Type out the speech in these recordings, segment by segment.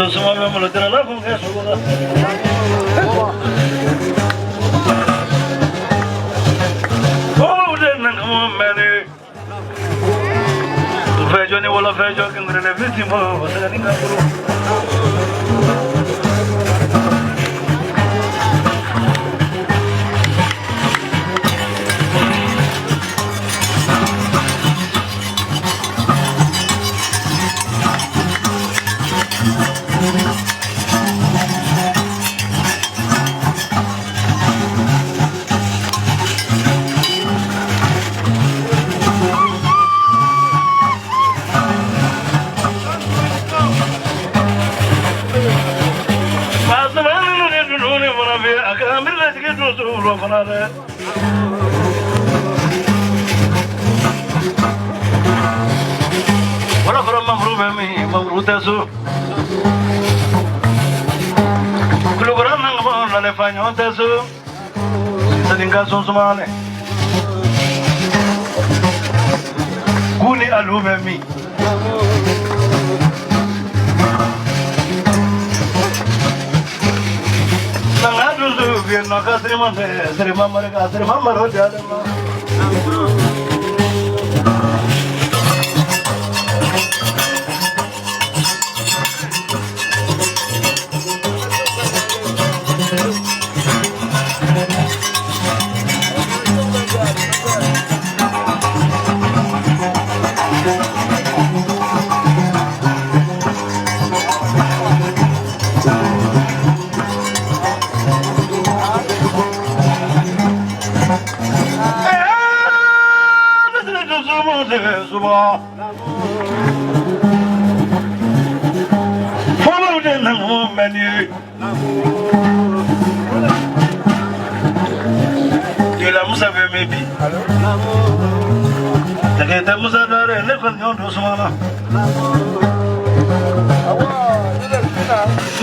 so small me lo tira la con que so go oh de na mo mene vejo ne wala vejo que ngene vitimo wala ninga bro Wala ko mamru memi mamru tasu kulugura nang mo le fanyo tasu saninga sonsumane kuni alu memi no kasri mande sri mamar ho jada follow the menu de la musa maybe the musa dare ne kon yon do sumana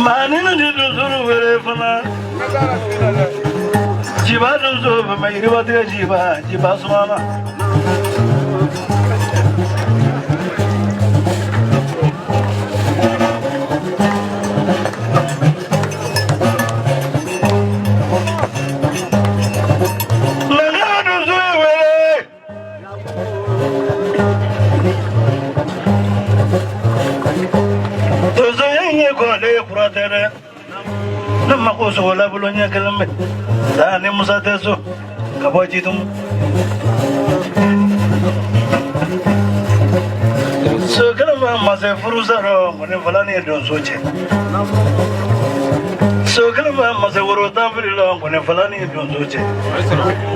mani no do zuru were fana jiba do zo mai riba de jiba sumana لما قوس ولا بلونيا كلمة ثاني مساتسو كبوجيتم سو كلمة ما سيفروزارو من فلاني دون سوتشي سو كلمة ما سيورو تامفلو من فلاني دون سوتشي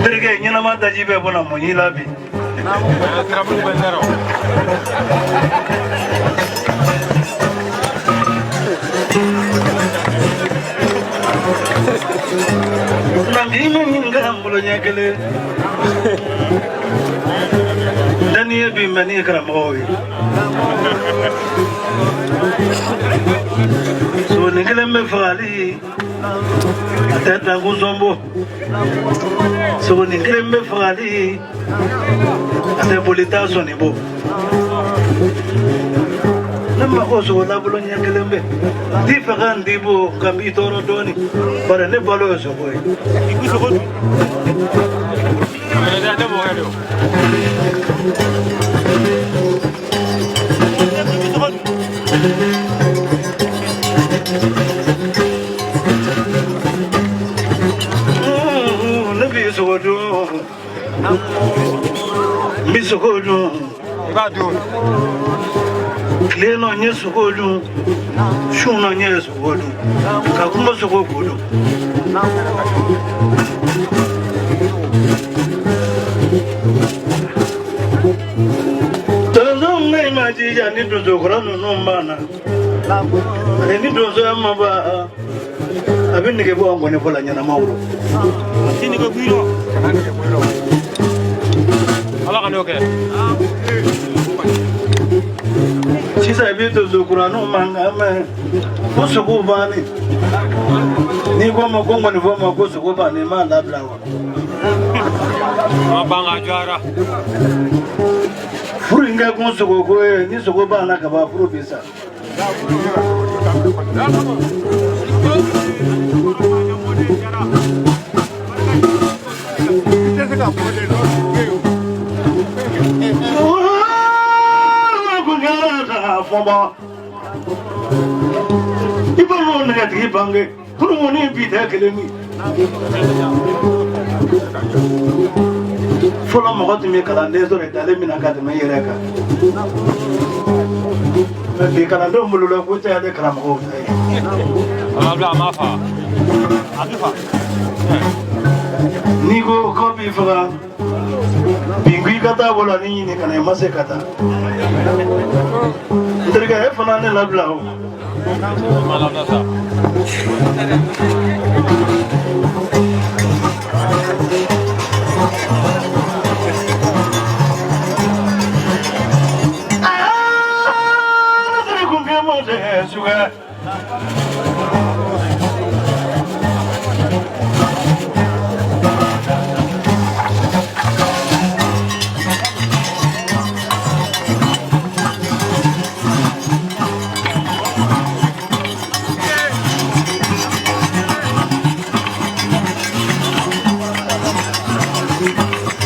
تركي نينا ما تجيبه بنا مني لابي Nangima minga mulunya kele, daniya bimani keramoy. So ningale me fali, ate tangu zombo. So ningale me fali, ate bolita sonibo. Nama koso wala bulunya kelembe, di fakan dibo kami toro doni, para ne balo sokoy. Iku sokot. Kamera ada mo kado. Nabi sokodo. Mi sokodo. Ibadu. Kleno nye sukodu, shuna nye sukodu, kakumba sukodu. Tozo ngai maji ya ni dozo kurano nombana. Ni dozo amaba. Abin ni kebo angone fola nyana mawlo. Sini ko biro. Ala kanoke. Sisa bito zukurano mangame kusuku bani ni goma kongo ni voma kusuku bani ma labla wa mabanga jara furinga kusuku ko ni suku bana ka ba furu bisa Ibu negati bangge, kurang ni bida kelemi. Fola mogot mi kalande zore dale mi nakat me yereka. Di kalando mulula kucha ade karam ho. Abla mafa. Adufa. Nigo kopi faga. Bingui kata bola ni ni kana mase kata. Ndriga e fana ne labla ho. Malabla sa. Suga